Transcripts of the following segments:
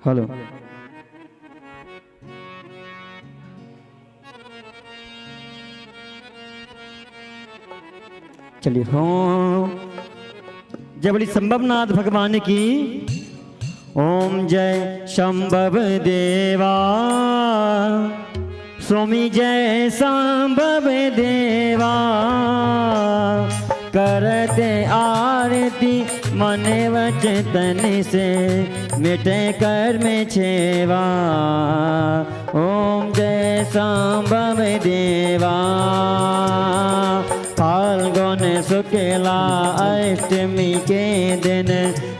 Hello. चलिए हो जय बड़ी संभवनाथ भगवान की। ओम जय संभव देवा स्वामी जय संभव देवा करते आरती मन वचन से मिटे कर में छेवा। ओम जय संभव देवा फाल्गुन शुक्ला अष्टमी के दिन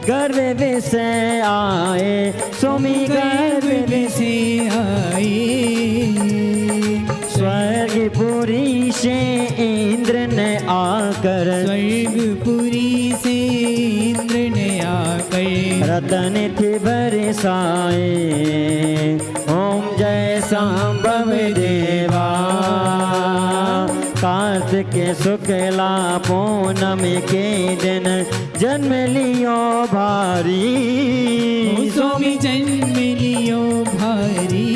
गर्भ से आए स्वामी गर्भ से आए। स्वर्गपुरी से इंद्र ने आकर स्वर्गपुरी से इंद्र ने आकर रतन थे बरसाए। ओम जय संभव देवा कार्तिक शुक्ला पूनम के दिन जन्म लियो भारी। स्वामी जन्म लियो भारी।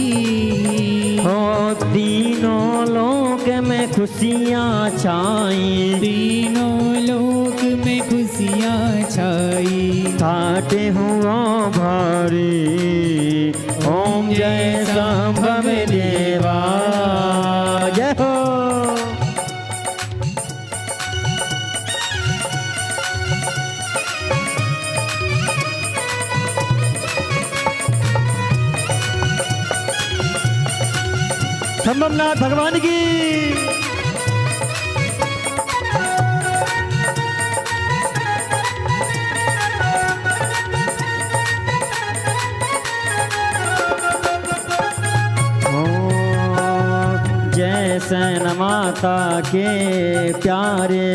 हो तीनों लोक में खुशियाँ छाई। तीनों लोक में खुशियाँ छाई। ठाटे हुआ भारी। ओम जय संभव देवा जय हो। संभवनाथ भगवान की। जय सैन माता के प्यारे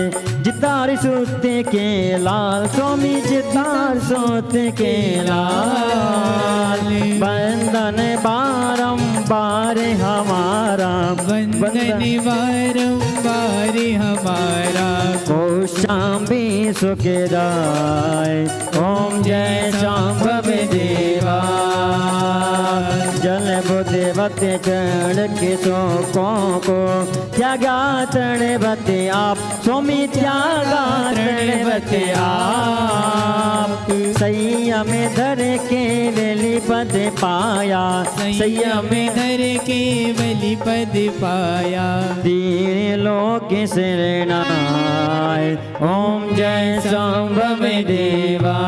जितार सोते के लाल स्वामी जितार सोते के लाल। बंदन बारंबार हमारा वंदन बारंबार हमारा कौशाम्बी सुखदाय। ओम जय संभव देवा जल बुद्धवते चढ़ के शोकों को त्यागा तृणवते आप स्वामी त्यागा तृणवते आप। संयम धर के वेली पद पाया संयम धर के बलि पद पाया। तीन लोक शरणाय। ओम जय संभव देवा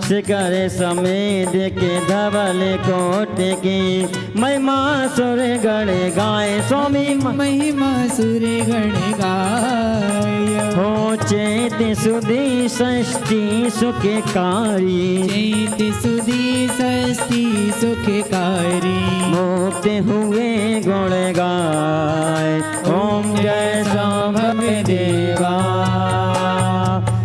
शिखर समेत के धवल कोट की महिमा सुर गण गाए स्वामी महिमा सुर गण गाय। हो चेत सुधी षष्ठी सुखकारी। चैत सुधी षष्ठी सुखकारी। मुक्त हुए गुण गाय। ओम जय संभव देवा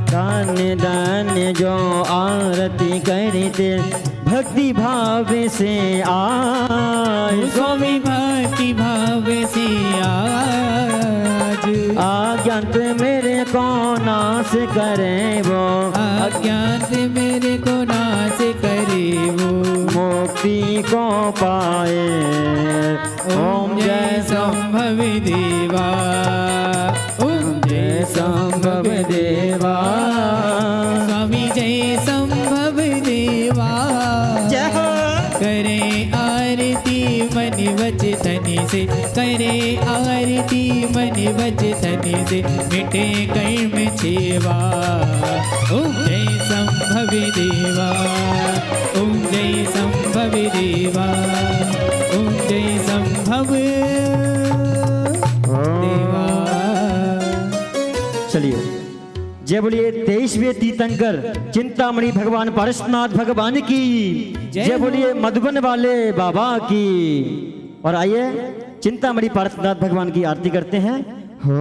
धन्य धन्य जो आरती करते भक्ति भाव से आए। स्वामी भक्ति भाव से आज अज्ञात मेरे को नाश करे वो अज्ञात मेरे को नाश करे वो मुक्ति को पाए। ओम जय संभव देवा। ओम जय संभव देवा स्वामी जय संभव देवा। जय हो। करे आरती मन वचन से करे आरती मन वचन से मिटे कर्म छेवा। ओम जय संभव देवा। ओम जय संभव देवा। ओम जय संभव देवा। चलिए जय बोलिए 23वें तीर्थंकर चिंतामणि भगवान पारसनाथ भगवान की जय बोलिए मधुबन वाले बाबा की। और आइए चिंतामणि पारसनाथ भगवान की आरती करते हैं। हो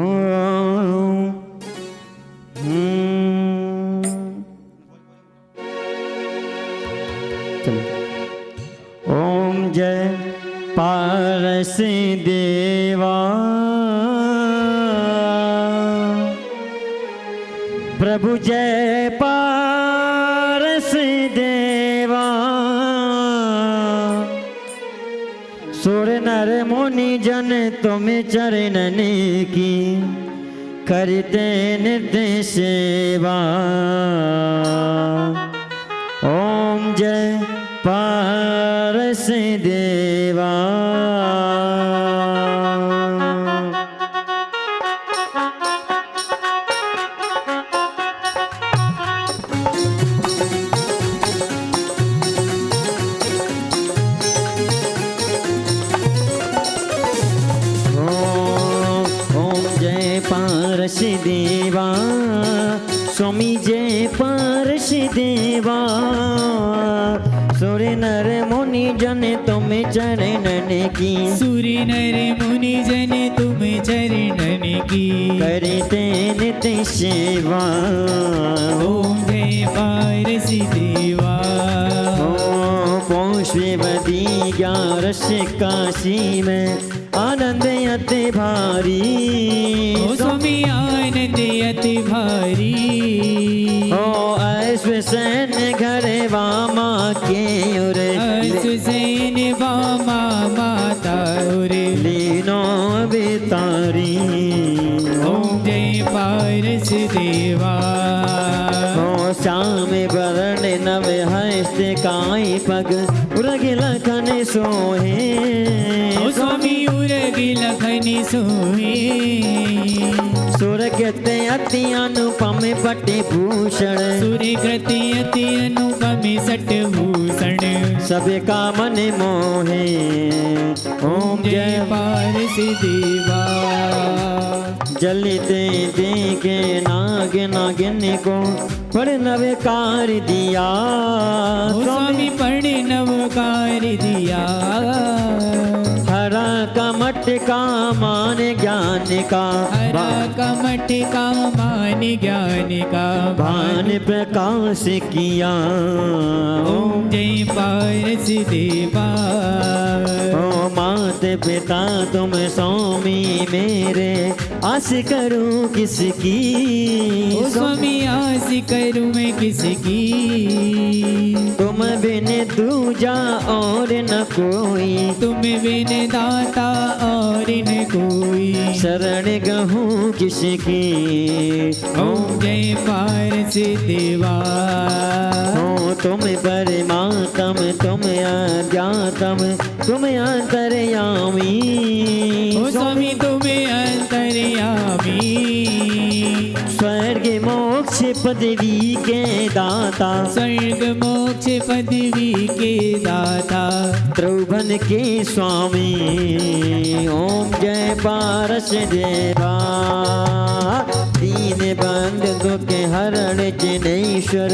चलिए ओम जय पारस देवा प्रभु जय पारस देवा तुम चरणन की करते नित्य सेवा। ओम जय पारस देवा। पारस देवा स्वामी जय पारस देवा। सूर्य नर मुनि जन तुम चरणन की सूर्य नर मुनि जन तुम चरणन की करते नित्य सेवा। ओम जय पारस देवा। पौष्यवती 11 काशी में आनंद अति भारी। ओ स्वामी आनंद अति भारी। ओ ऐश्वर्य घर वामा के उरे ऐश्वर्य वामा माता उरे लीनो बितारी। ओम जय पारस देवा। ओ श्याम वरण नव हस्त काई पग उरग लखन सोहे। ओ स्वामी उरग लखन सोहे। सुरगते अति अनुपम पट भूषण सूर्य कृति अति अनुपम सट भूषण सब का मन मोहे। ओम जय पारस देवा। जलते देखे नाग नागिन को प्रणव कार दिया। स्वामी प्रणवकार दिया। हरा कमट का मान ज्ञान का हरा कमट का मान ज्ञान का भान प्रकाश किया। ओम जय पारस देवा। ओ मात पिता तुम स्वामी मेरे आस करूं किसकी। ओ स्वामी आस करूं मैं किसकी। तुम बिन दूजा और न कोई तुम बिन दाता और न कोई। शरण गहूँ किसकी। ओम जय पारस देवा। हो तुम परमात्म तुम अज्ञातम तुम अंतर्यामी। ओ स्वामी तुम्हें अंतर्यामी। स्वर्ग मोक्ष पदवी के दाता स्वर्ग मोक्ष पदवी के दाता त्रिभुवन के स्वामी। ओम जय पारस देवा। दीन बंद दुख हरण जिनेश्वर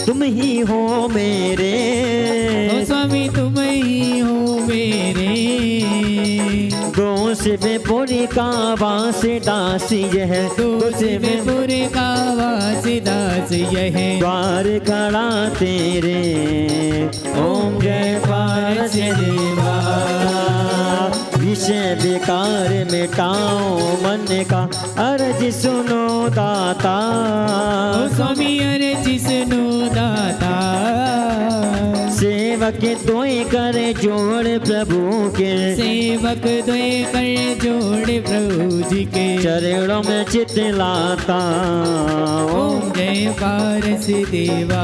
तुम ही हो मेरे। ओ स्वामी तुम ही हो मेरे। दोष बेपुरी का वास दास यह दोष बेपुरे का वास दास यह द्वार खड़ा तेरे। ओम जय पारस देवा। विषय विकार मिटाओ मन का अर्ज सुनो दाता। ओ स्वामी अर्ज सुनो दाता। सेवक तोय कर जोड़ प्रभु के सेवक द्वय कर जोड़ प्रभु जी के चरणों में चित लाता। ओम जय पारस देवा।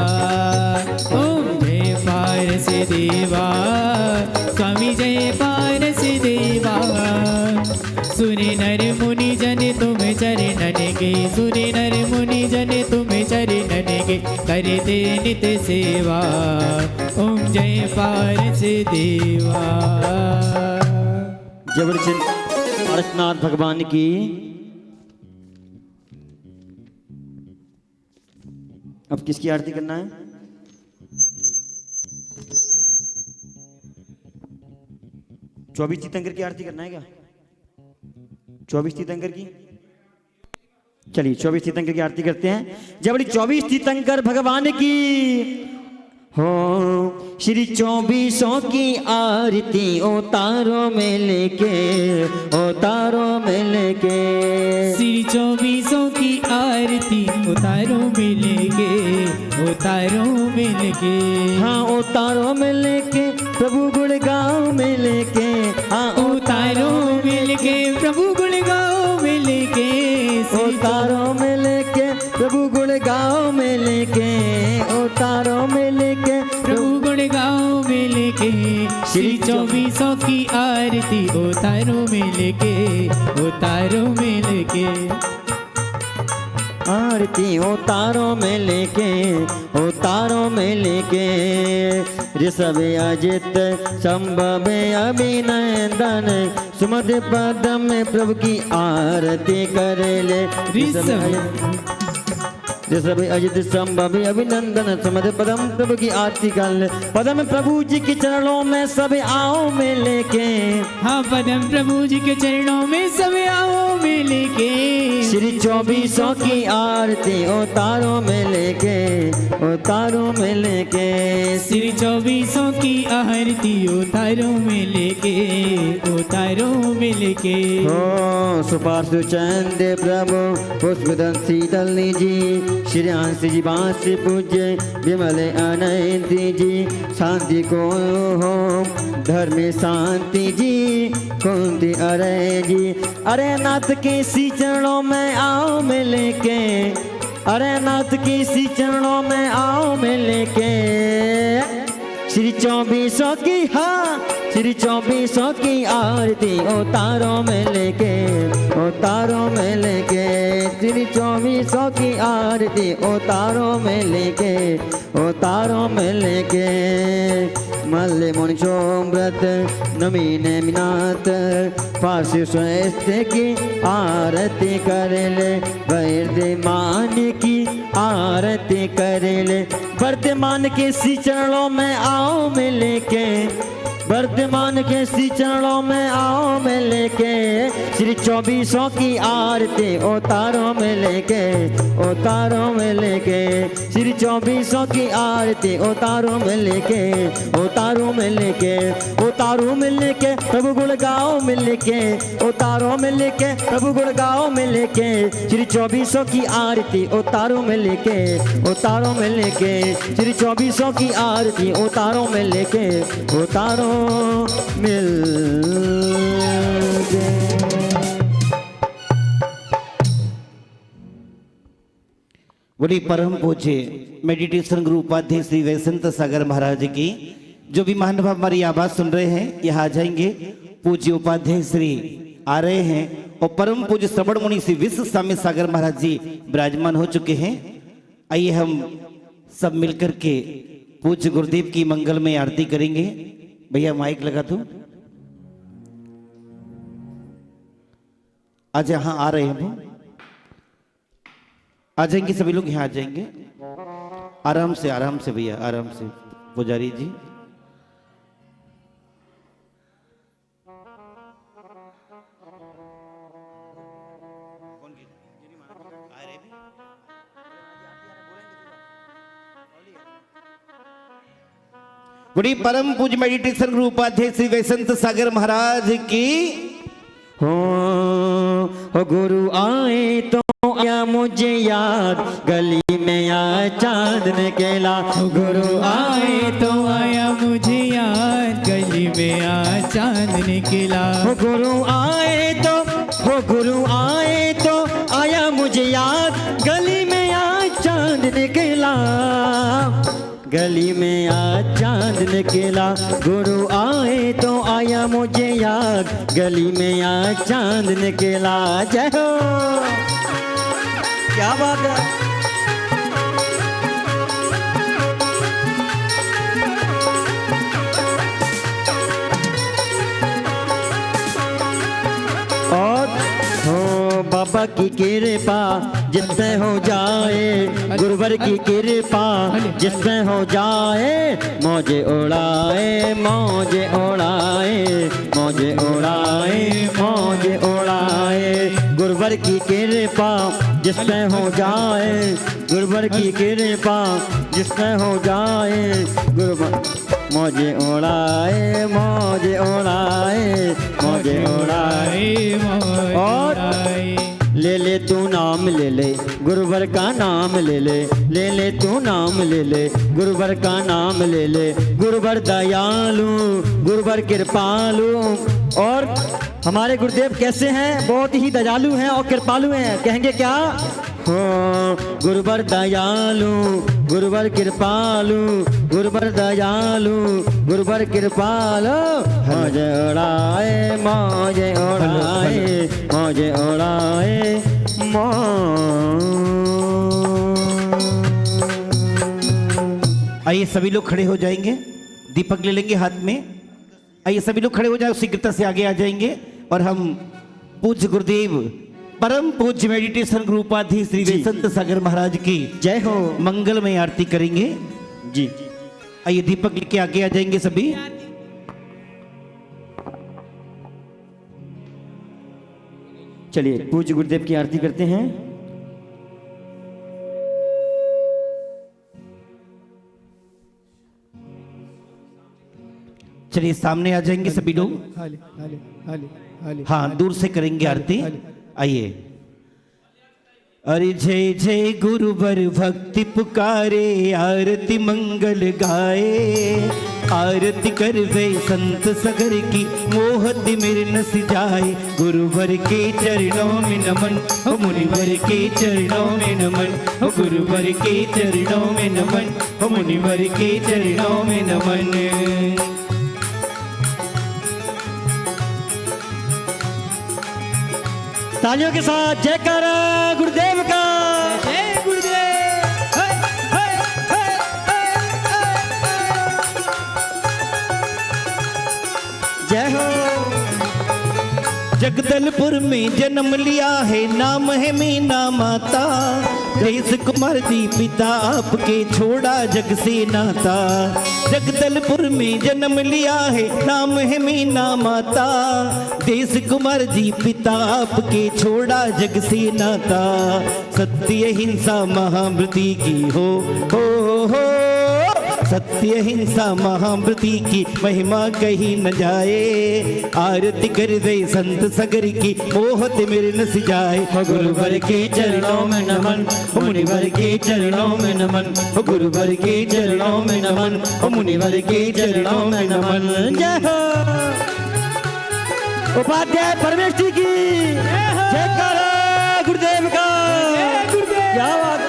ओम जय पारस देवा। स्वामी जय पारस देवा। सुने नर मुनि जन तुम चरणन के सुने नर मुनि जन तुम चरणन के करते नित्य सेवा। ओम जय पारस देवा। जबरदस्त पारसनाथ भगवान की। अब किसकी आरती करना है? चौबीस तीर्थंकर की आरती करना है क्या? 24 तीर्थंकर की। चलिए 24 तीर्थंकर की आरती करते हैं। जब 24 तीर्थंकर भगवान की हो श्री 24 की आरती उतारो में लेके उतारो में लेके। श्री 24 की आरती उतारो में लेके उतारो में लेके। हाँ उतारो में लेके प्रभु गुड़गांव में लेके। हाँ उतारो में लेके गुण गाओ में लेके उतारो में लेके प्रभु गुण गाओ में लेके श्री 2400 की आरती उतारो में लेके उतारो में लेके आरती उतारो में लेके उतारो में लेके ऋषभ अजित संभव अभिनंदन सुमध पदम में प्रभु की आरती कर ले ऋषभ अजित संभव अभिनंदन सुमध पदम प्रभु की आरती कर ले पदम प्रभु जी के चरणों में सब आओ में लेके हाँ पदम प्रभु जी के चरणों में सब आओ में लेके श्री 2400 की आरती उतारो में लेके उतारो में लेके श्री 2400 की आरती उतारो में लेके उतारो में लेके हो सुपार्श्व चंद्र प्रभु पुष्पदन शीतल निजी श्रीयांश जी बांस पूज्य विमल अनंती जी शांति को हो धर्म शांति जी कुंती अरे जी अरे नाथ के सी चरणों में आओ में लेके अरे नाथ की सी चरणों में आओ में लेके श्री 2400 की हाँ श्री 2400 की आरती उतारो में लेके उतारो में लेके श्री 2400 की आरती उतारो में लेके उतारो में लेके मल्ले मुनि सोमव्रत नमीन मिनात पार्श्व स्वास्थ्य की आरती कर ले वर्धमान की आरती कर ले वर्धमान के सी चरणों में आओ में लेके वर्धमान के सी चरणों में आओ में लेके श्री 2400 की आरती उतारो में लेके उतारो में लेके श्री 2400 की आरती उतारो में लेके उतारो में लेके उतारो में लेके प्रभु गुण गाओ में लेके उतारो में लेके प्रभु गुण गाओ में लेके श्री 2400 की आरती उतारो में लेके उतारो में लेके श्री 2400 की आरती उतारो में लेके उतारो मिल बड़ी परम पूज्य मेडिटेशन गुरु उपाध्याय श्री वैसंत सागर महाराज की जो भी महानुभाव हमारी आवाज सुन रहे हैं यहाँ आ जाएंगे। पूज्य उपाध्याय श्री आ रहे हैं और परम पूज्य श्रवण मुनि श्री विश्व स्वामी सागर महाराज जी विराजमान हो चुके हैं। आइए हम सब मिलकर के पूज्य गुरुदेव की मंगलमय आरती करेंगे। भैया माइक लगा दो। आज यहाँ आ रहे हैं वो आ जाएंगे सभी लोग यहाँ आ जाएंगे। आराम से भैया आराम से पुजारी जी। बड़ी परम पूज्य मेडिटेशन गुरु उपाध्याय श्री वैसंत सागर महाराज की हो गुरु आए तो आया मुझे याद गली में आ चांद निकला गुरु आए तो आया मुझे याद गली में आ चांद निकला हो गुरु आए तो हो गुरु आए तो आया मुझे याद गली में आ चांद निकला गली में आ चांद निकला गुरु आए तो आया मुझे याद गली में आ चांद निकला। जय हो क्या बात है। और हो बाबा की कृपा जिससे हो जाए गुरुवर की कृपा जिससे हो जाए मौजे उड़ाए मौजे उड़ाए मौजे उड़ाए मौजे उड़ाए गुरुवर की कृपा जिससे हो जाए गुरुवर की कृपा जिससे हो जाए गुरुवर मौजे उड़ाए मौजे उड़ाए मौजे उड़ाए और ले तू नाम ले गुरुवर का नाम ले ले तू नाम ले गुरुवर का नाम ले गुरुवर दयालु गुरुवर कृपालु। और हमारे गुरुदेव कैसे हैं? बहुत ही दयालु हैं और कृपालु हैं। कहेंगे क्या? हो गुरुवर दयालु गुरुवर कृपालु गुरुवर दयालु गुरुवर कृपालु मौजे उड़ाए मौजे उड़ाए मौजे उड़ाए आइए सभी लोग खड़े हो जाएंगे, दीपक ले लेंगे हाथ में। आइए सभी लोग खड़े हो जाए, शीघ्रता से आगे आ जाएंगे और हम पूज्य गुरुदेव परम पूज्य मेडिटेशन ग्रुप उपाध्यक्ष श्री वैसंत सागर महाराज की जय हो मंगलमय आरती करेंगे जी। आइए दीपक लेके आगे आ जाएंगे सभी। चलिए पूज्य गुरुदेव की आरती करते हैं। चलिए सामने आ जाएंगे सभी लोग। हाले हाले हाले हाले हाँ दूर से करेंगे आरती। आइए। अरे जय जय गुरुवर भक्ति पुकारे आरती मंगल गाए आरती कर वे संत सगर की मोहत मेरे नस जाए गुरुवर के चरणों में नमन हो मुनिवर के चरणों में नमन हो गुरुवर के चरणों में नमन हो मुनिवर के चरणों में नमन। तालियों के साथ जयकारा गुरुदेव का। जय गुरुदेव। जय हो। जगदलपुर में जन्म लिया है, नाम है मीना माता। देश कुमार जी पिता आपके छोड़ा जग से नाता। जगदलपुर में जन्म लिया है, नाम है मीना माता। देश कुमार जी पिता आपके छोड़ा जग से नाता। सत्य हिंसा महामृति की हो सत्य हिंसा महामृति की महिमा कहीं न जाए। आरती कर दे संत सगर की मोहत मेरे नस जाए। गुरुवर के चरणों में नमन मुनिवर के चरणों में नमन गुरुवर के चरणों में नमन मुनिवर के चरणों में नमन। जय हो। उपाध्याय परमेश जी की जयकारा गुरुदेव का। क्या बात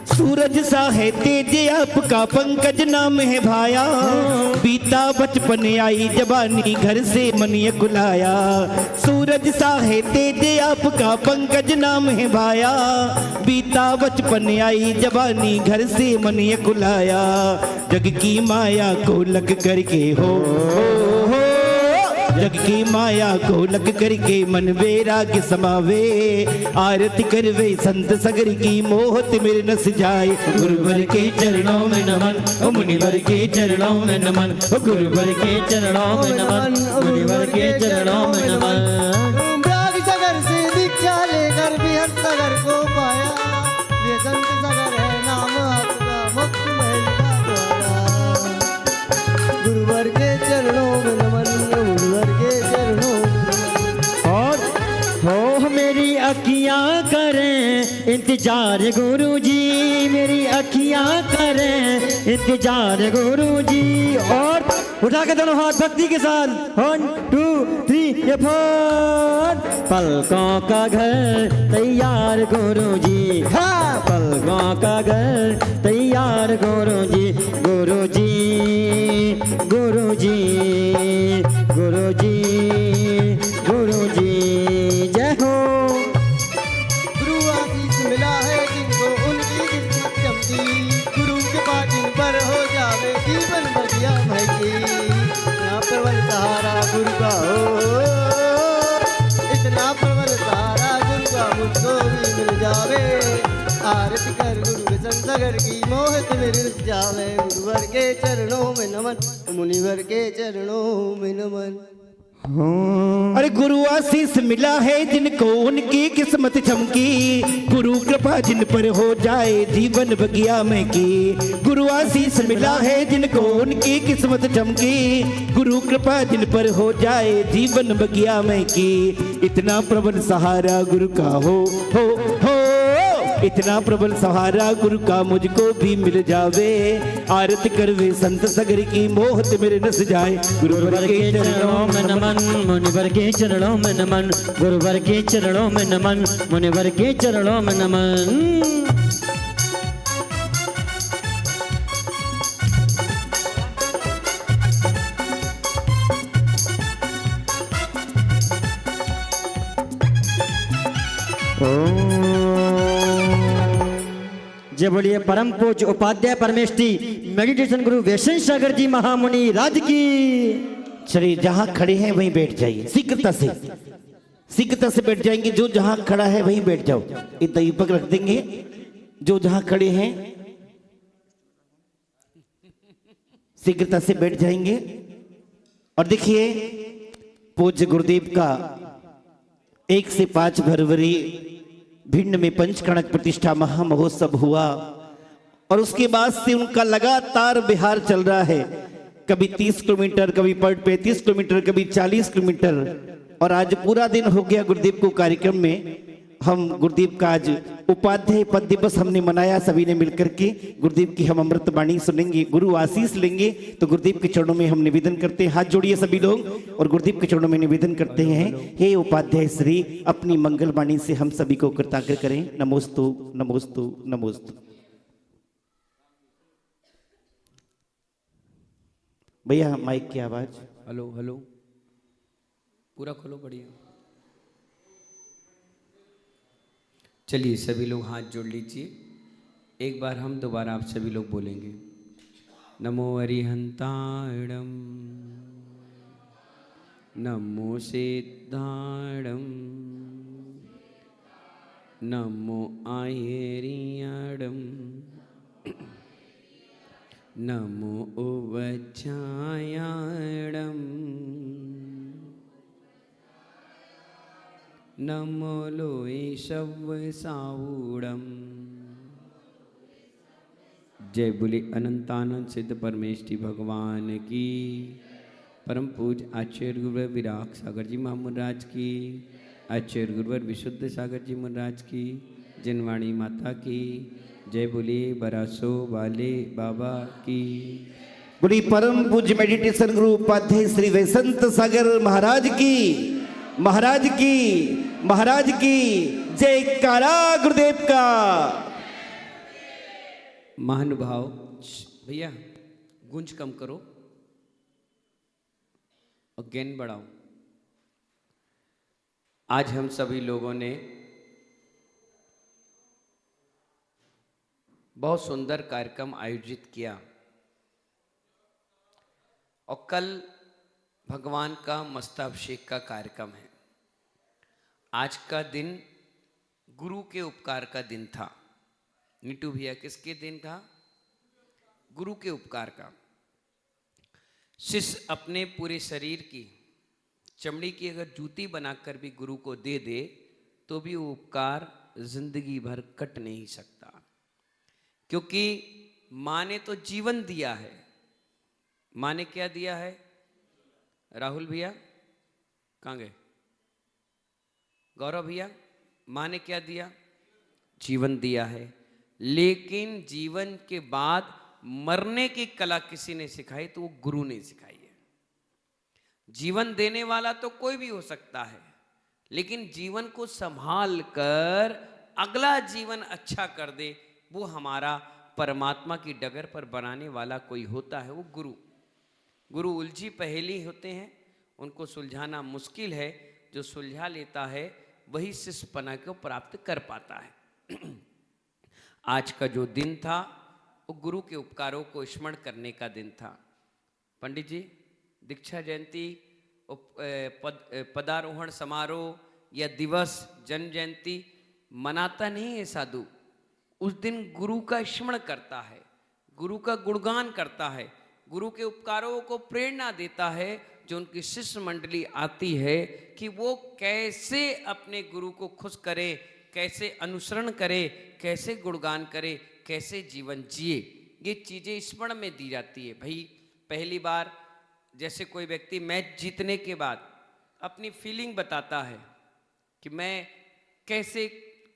सूरज सा है तेज आपका पंकज नाम है भाया। बीता बचपन आई जवानी घर से मनिय कुलाया। सूरज सा है तेज आपका पंकज नाम है भाया। बीता बचपन आई जवानी घर से मनिय कुलाया। जग की माया को लग करके हो जग की माया को लग करके मन वैराग समावे। आरती करवे संत सगर की मोहत मेरे नस जाए। गुरुवर के चरणों में नमन मुनिवर के चरणों में नमन गुरुवर के चरणों में नमन मुनिवर के चरणों में नमन। ब्याग सागर से दीक्षा लेकर बिहट सागर को पाया। ये संत सागर है नाम आपका मुक्त महल का द्वारा। गुरुवर के चरणों में नमन गुरुवर के चरणों और हो मेरी अखियां करें इंतजार गुरुजी। मेरी अखियां करें इंतजार गुरुजी। और उठा के दोनों हाथ भक्ति के साथ 1 2 3 ये फोन। पलकों का घर तैयार गुरुजी। हाँ पलकों का घर तैयार गुरुजी। गुरुजी गुरुजी गुरुजी गुरुजी जय हो। गुरु आशीष मिला है जिनको उनकी किस्मत चमकी। गुरु के पास जिन पर हो जावे जीवन बढ़िया भाई। इतना प्रबल सहारा गुरु का हो इतना प्रबल सहारा गुरु का मुझको भी मिल जावे। आरती कर गुरु के संत सागर की मोहत मेरे रस जावे। गुरुवर के चरणों में नमन मुनिवर के चरणों में नमन। अरे गुरु आशीष मिला है जिनको उनकी किस्मत चमकी। गुरु कृपा जिन पर हो जाए जीवन बगिया में की। गुरु आशीष मिला है जिनको उनकी किस्मत चमकी। गुरु कृपा जिन पर हो जाए जीवन बगिया में की। इतना प्रबल सहारा गुरु का हो इतना प्रबल सहारा गुरु का मुझको भी मिल जावे। आरती करवे संत सगर की मोहत मेरे नस जाए। गुरुवर के चरणों में नमन, मुनिवर के चरणों में नमन, गुरुवर के चरणों में नमन, मुनिवर के चरणों में नमन। जय बोलिए परम पूज्य उपाध्याय परमेष्ठी मेडिटेशन गुरु वैष्णव सागर जी महामुनि राज की। चलिए जहां खड़े हैं वहीं बैठ जाइए, शीघ्रता से बैठ जाएंगे। जो जहां खड़ा है वहीं बैठ जाओ। इतना दीपक रख देंगे। जो जहां खड़े हैं शीघ्रता से बैठ जाएंगे। और देखिए पूज्य गुरुदेव का 1 से 5 फरवरी भिंड में पंचकणक प्रतिष्ठा महामहोत्सव हुआ और उसके बाद से उनका लगातार बिहार चल रहा है। कभी 30 किलोमीटर, कभी 35 किलोमीटर, कभी 40 किलोमीटर। और आज पूरा दिन हो गया गुरुदेव को कार्यक्रम में। हम गुरुदेव का आज उपाध्याय पद दिवस हमने मनाया सभी ने मिलकर के। गुरुदेव की हम अमृत वाणी सुनेंगे, गुरु आशीष लेंगे। तो गुरुदेव के चरणों में हम निवेदन करते हैं, हाथ जोड़िए सभी लोग और गुरुदेव के चरणों में निवेदन करते हैं, हे उपाध्याय श्री अपनी मंगल वाणी से हम सभी को कृतार्थ करें। नमोस्तु नमोस्तु नमोस्तु। भैया माइक की आवाज। हेलो हेलो, पूरा खोलो, बढ़िया। चलिए सभी लोग हाथ जोड़ लीजिए। एक बार हम दोबारा आप सभी लोग बोलेंगे, नमो अरिहंताणम, नमो सिद्धाणम, नमो आयरियाणम, नमो उवज्जायाणम, नमो लोए शव साऊड़म। जय बोले अनंतानंद सिद्ध परमेष्ठी भगवान की। परम पूज्य आचार्य गुरुवर विराग सागर जी महामुराज की, आचार्य गुरुवर विशुद्ध सागर जी महाराज की, जिनवाणी माता की। जय बोले बरासो वाले बाबा की। बोली परम पूज्य मेडिटेशन गुरु उपाध्याय श्री वैसंत सागर महाराज की, महाराज की, महाराज की जयकारा गुरुदेव का। महानुभाव भैया गूंज कम करो और गेन बढ़ाओ। आज हम सभी लोगों ने बहुत सुंदर कार्यक्रम आयोजित किया और कल भगवान का मस्ताभिषेक का कार्यक्रम है। आज का दिन गुरु के उपकार का दिन था। नीटू भैया किसके दिन था? गुरु के उपकार का। शिष्य अपने पूरे शरीर की चमड़ी की अगर जूती बनाकर भी गुरु को दे दे तो भी वो उपकार जिंदगी भर कट नहीं सकता, क्योंकि माँ ने तो जीवन दिया है। माँ ने क्या दिया है? राहुल भैया कहाँ गए? गौरव भैया, माँ ने क्या दिया? जीवन दिया है। लेकिन जीवन के बाद मरने की कला किसी ने सिखाई तो वो गुरु ने सिखाई है। जीवन देने वाला तो कोई भी हो सकता है, लेकिन जीवन को संभाल कर अगला जीवन अच्छा कर दे वो हमारा परमात्मा की डगर पर बनाने वाला कोई होता है, वो गुरु। गुरु उलझी पहेली होते हैं, उनको सुलझाना मुश्किल है। जो सुलझा लेता है वही शिष्यपना को प्राप्त कर पाता है। आज का जो दिन था वो गुरु के उपकारों को स्मरण करने का दिन था। पंडित जी दीक्षा जयंती, पदारोहण समारोह या दिवस, जन्म जयंती मनाता नहीं है साधु। उस दिन गुरु का स्मरण करता है, गुरु का गुणगान करता है, गुरु के उपकारों को प्रेरणा देता है। जो उनकी शिष्य मंडली आती है कि वो कैसे अपने गुरु को खुश करे, कैसे अनुसरण करे, कैसे गुणगान करे, कैसे जीवन जिए, ये चीज़ें स्मरण में दी जाती है। भाई पहली बार जैसे कोई व्यक्ति मैच जीतने के बाद अपनी फीलिंग बताता है, कि मैं कैसे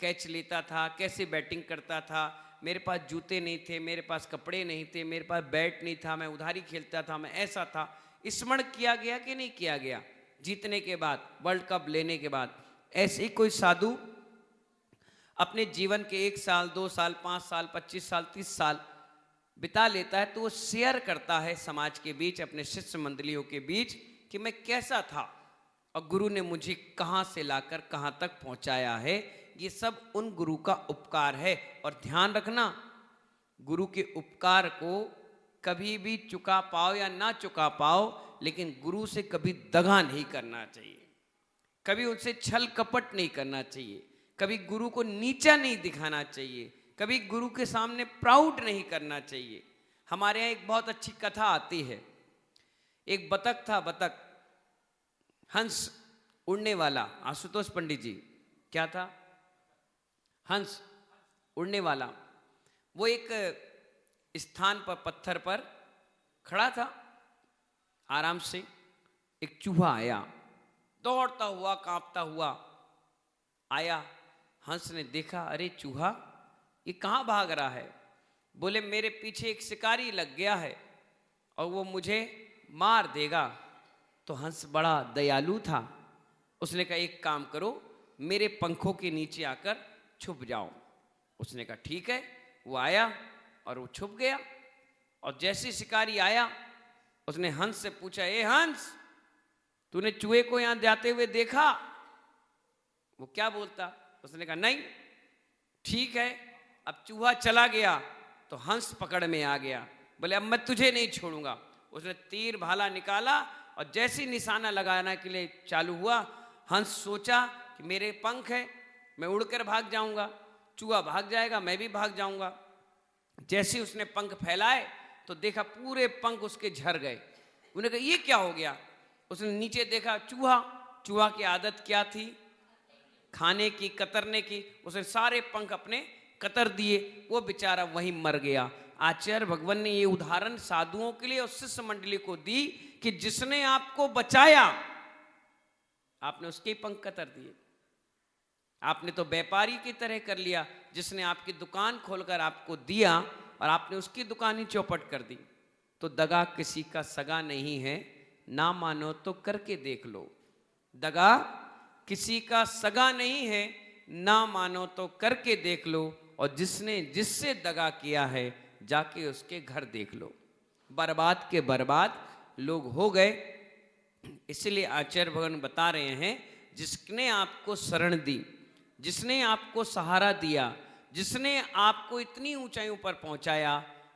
कैच लेता था, कैसे बैटिंग करता था। मेरे पास जूते नहीं थे, मेरे पास कपड़े नहीं थे, मेरे पास बैट नहीं था, मैं उधारी खेलता था, मैं ऐसा था। स्मरण किया गया कि नहीं किया गया? जीतने के बाद, वर्ल्ड कप लेने के बाद। ऐसे ही कोई साधु अपने जीवन के 1 साल, 2 साल, 5 साल, 25 साल, 30 साल बिता लेता है, तो वो शेयर करता है समाज के बीच, अपने शिष्य मंडलियों के बीच कि मैं कैसा था और गुरु ने मुझे कहाँ से लाकर कहाँ तक पहुँचाया है। ये सब उन गुरु का उपकार है। और ध्यान रखना, गुरु के उपकार को कभी भी चुका पाओ या ना चुका पाओ, लेकिन गुरु से कभी दगा नहीं करना चाहिए, कभी उनसे छल कपट नहीं करना चाहिए, कभी गुरु को नीचा नहीं दिखाना चाहिए, कभी गुरु के सामने प्राउड नहीं करना चाहिए। हमारे यहाँ एक बहुत अच्छी कथा आती है। एक बतख था, बतख, हंस, उड़ने वाला। आशुतोष पंडित जी, क्या था? हंस, उड़ने वाला। वो एक स्थान पर, पत्थर पर खड़ा था आराम से। एक चूहा आया, दौड़ता हुआ, कांपता हुआ आया। हंस ने देखा, अरे चूहा ये कहाँ भाग रहा है? बोले मेरे पीछे एक शिकारी लग गया है और वो मुझे मार देगा। तो हंस बड़ा दयालु था, उसने कहा एक काम करो, मेरे पंखों के नीचे आकर छुप जाओ। उसने कहा ठीक है। वो आया और वो छुप गया। और जैसे शिकारी आया, उसने हंस से पूछा, ए हंस, तूने चूहे को यहां जाते हुए देखा? वो क्या बोलता? उसने कहा नहीं। ठीक है। अब चूहा चला गया तो हंस पकड़ में आ गया। बोले अब मैं तुझे नहीं छोड़ूंगा। उसने तीर भाला निकाला और जैसे निशाना लगाने के लिए चालू हुआ, हंस सोचा कि मेरे पंख है, मैं उड़कर भाग जाऊंगा, चूहा भाग जाएगा, मैं भी भाग जाऊंगा। जैसे उसने पंख फैलाए तो देखा पूरे पंख उसके झड़ गए। उन्होंने कहा ये क्या हो गया? उसने नीचे देखा, चूहा। चूहा की आदत क्या थी? खाने की, कतरने की। उसने सारे पंख अपने कतर दिए, वो बेचारा वहीं मर गया। आचार्य भगवान ने ये उदाहरण साधुओं के लिए और शिष्य मंडली को दी कि जिसने आपको बचाया, आपने उसके पंख कतर दिए। आपने तो व्यापारी की तरह कर लिया, जिसने आपकी दुकान खोलकर आपको दिया और आपने उसकी दुकान ही चौपट कर दी। तो दगा किसी का सगा नहीं है, ना मानो तो करके देख लो। दगा किसी का सगा नहीं है, ना मानो तो करके देख लो। और जिसने जिससे दगा किया है, जाके उसके घर देख लो। बर्बाद के बर्बाद लोग हो गए। इसलिए आचार्य भगवान बता रहे हैं, जिसने आपको शरण दी, जिसने आपको सहारा दिया, जिसने आपको इतनी ऊंचाइयों पर पहुंचाया,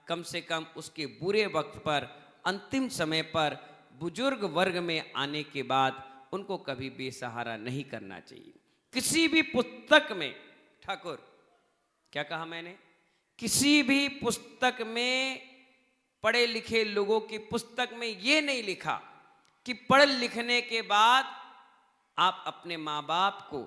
कम से कम उसके बुरे वक्त पर, अंतिम समय पर, बुजुर्ग वर्ग में आने के बाद उनको कभी बेसहारा नहीं करना चाहिए। किसी भी पुस्तक में, ठाकुर क्या कहा मैंने? किसी भी पुस्तक में, पढ़े लिखे लोगों की पुस्तक में ये नहीं लिखा कि पढ़ लिखने के बाद आप अपने माँ बाप को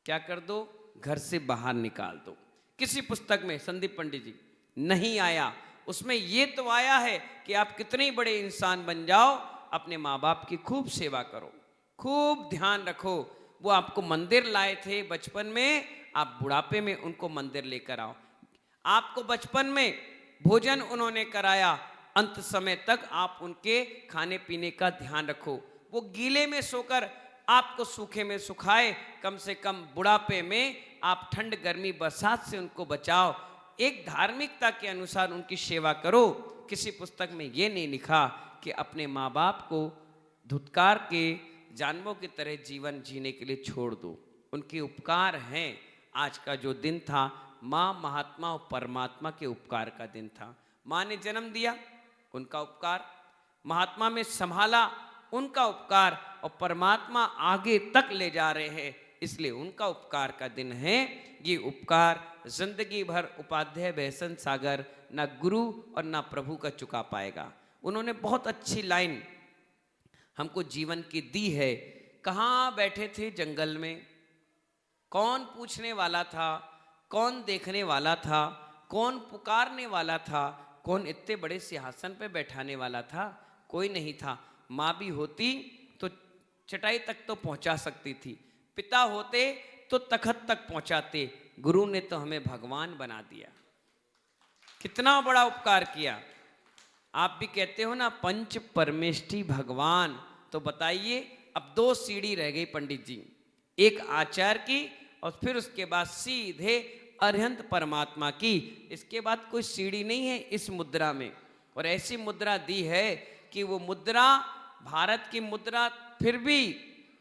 क्या कर दो? घर से बाहर निकाल दो। किसी पुस्तक में, संदीप पंडित जी, नहीं आया। उसमें ये तो आया है कि आप कितने बड़े इंसान बन जाओ, अपने माँ बाप की खूब सेवा करो, खूब ध्यान रखो। वो आपको मंदिर लाए थे बचपन में, आप बुढ़ापे में उनको मंदिर लेकर आओ। आपको बचपन में भोजन उन्होंने कराया, अंत समय तक आप उनके खाने पीने का ध्यान रखो। वो गीले में सोकर आपको सूखे में सुखाए, कम से कम बुढ़ापे में आप ठंड गर्मी बरसात से उनको बचाओ। एक धार्मिकता के अनुसार उनकी सेवा करो। किसी पुस्तक में ये नहीं लिखा कि अपने माँ बाप को धुतकार के जानवरों की तरह जीवन जीने के लिए छोड़ दो। उनके उपकार हैं। आज का जो दिन था, माँ, महात्मा और परमात्मा के उपकार का दिन था। माँ ने जन्म दिया, उनका उपकार, महात्मा में संभाला, उनका उपकार, और परमात्मा आगे तक ले जा रहे हैं, इसलिए उनका उपकार का दिन है। ये उपकार जिंदगी भर उपाध्याय बेसन सागर ना गुरु और ना प्रभु का चुका पाएगा। उन्होंने बहुत अच्छी लाइन हमको जीवन की दी है। कहाँ बैठे थे जंगल में, कौन पूछने वाला था, कौन देखने वाला था, कौन पुकारने वाला था, कौन इतने बड़े सिंहासन पे बैठाने वाला था? कोई नहीं था। माँ भी होती तो चटाई तक तो पहुंचा सकती थी, पिता होते तो तखत तक पहुंचाते, गुरु ने तो हमें भगवान बना दिया। कितना बड़ा उपकार किया। आप भी कहते हो ना पंच परमेष्ठी भगवान, तो बताइए अब 2 सीढ़ी रह गई पंडित जी, एक आचार्य की और फिर उसके बाद सीधे अरिहंत परमात्मा की। इसके बाद कोई सीढ़ी नहीं है इस मुद्रा में। और ऐसी मुद्रा दी है कि वो मुद्रा, भारत की मुद्रा फिर भी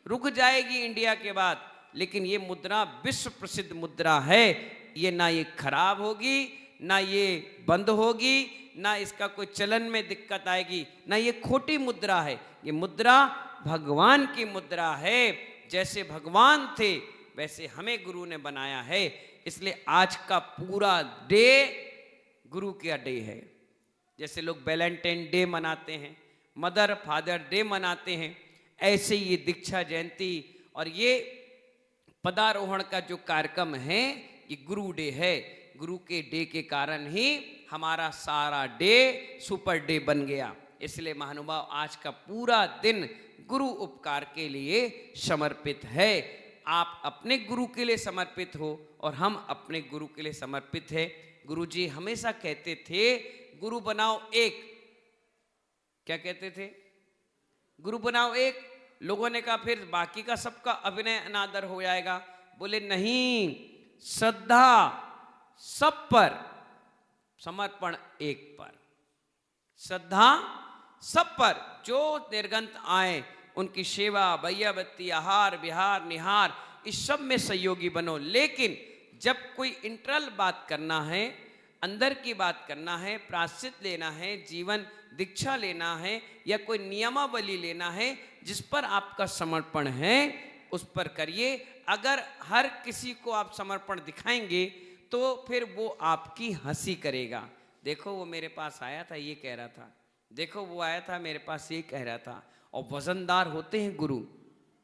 रुक जाएगी इंडिया के बाद, लेकिन ये मुद्रा विश्व प्रसिद्ध मुद्रा है। ये ना ये खराब होगी, ना ये बंद होगी, ना इसका कोई चलन में दिक्कत आएगी, ना ये खोटी मुद्रा है। ये मुद्रा भगवान की मुद्रा है। जैसे भगवान थे वैसे हमें गुरु ने बनाया है। इसलिए आज का पूरा डे गुरु का डे है। जैसे लोग वैलेंटाइन डे मनाते हैं, मदर फादर डे मनाते हैं, ऐसे ये दीक्षा जयंती और ये पदारोहण का जो कार्यक्रम है ये गुरु डे है। गुरु के डे के कारण ही हमारा सारा डे सुपर डे बन गया। इसलिए महानुभाव आज का पूरा दिन गुरु उपकार के लिए समर्पित है। आप अपने गुरु के लिए समर्पित हो और हम अपने गुरु के लिए समर्पित है। गुरु जी हमेशा कहते थे गुरु बनाओ एक। क्या कहते थे? गुरु बनाओ एक। लोगों ने कहा फिर बाकी का सबका अभिनय अनादर हो जाएगा। बोले नहीं, श्रद्धा सब पर, समर्पण एक पर। श्रद्धा सब पर, जो निर्गंत आए उनकी सेवा, भैयाबत्ती, आहार विहार निहार, इस सब में सहयोगी बनो। लेकिन जब कोई इंटरल बात करना है, अंदर की बात करना है, प्रायश्चित लेना है, जीवन दीक्षा लेना है या कोई नियमावली लेना है जिस पर आपका समर्पण है, उस पर करिए। अगर हर किसी को आप समर्पण दिखाएंगे तो फिर वो आपकी हंसी करेगा। देखो वो मेरे पास आया था ये कह रहा था, देखो वो आया था मेरे पास ये कह रहा था। और वजनदार होते हैं गुरु,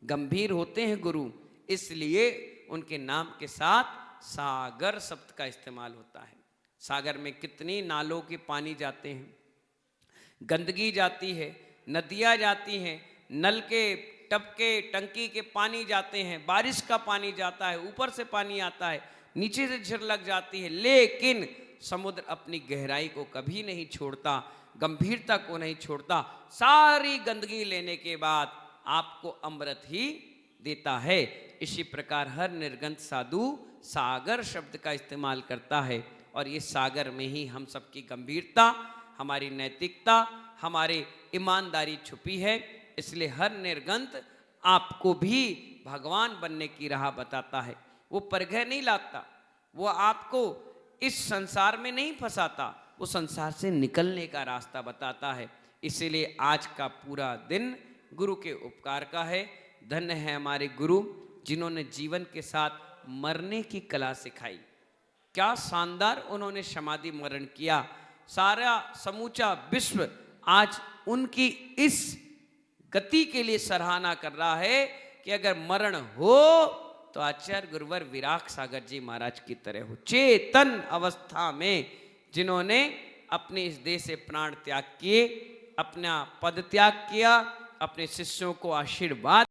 गंभीर होते हैं गुरु, इसलिए उनके नाम के साथ सागर शब्द का इस्तेमाल होता है। सागर में कितनी नालों के पानी जाते हैं, गंदगी जाती है, नदियाँ जाती हैं, नल के टब के टंकी के पानी जाते हैं, बारिश का पानी जाता है, ऊपर से पानी आता है, नीचे से झिर लग जाती है, लेकिन समुद्र अपनी गहराई को कभी नहीं छोड़ता, गंभीरता को नहीं छोड़ता। सारी गंदगी लेने के बाद आपको अमृत ही देता है। इसी प्रकार हर निर्गंत साधु सागर शब्द का इस्तेमाल करता है और ये सागर में ही हम सबकी गंभीरता, हमारी नैतिकता, हमारी ईमानदारी छुपी है। इसलिए हर निर्गंत आपको भी भगवान बनने की राह बताता है। वो परघय नहीं लाता, वो आपको इस संसार में नहीं फंसाता, वो संसार से निकलने का रास्ता बताता है। इसीलिए आज का पूरा दिन गुरु के उपकार का है। धन्य है हमारे गुरु जिन्होंने जीवन के साथ मरने की कला सिखाई। क्या शानदार उन्होंने समाधि मरण किया। सारा समूचा विश्व आज उनकी इस गति के लिए सराहना कर रहा है कि अगर मरण हो तो आचार्य गुरुवर विराग सागर जी महाराज की तरह हो, चेतन अवस्था में, जिन्होंने अपने इस देह से प्राण त्याग किए, अपना पद त्याग किया, अपने शिष्यों को आशीर्वाद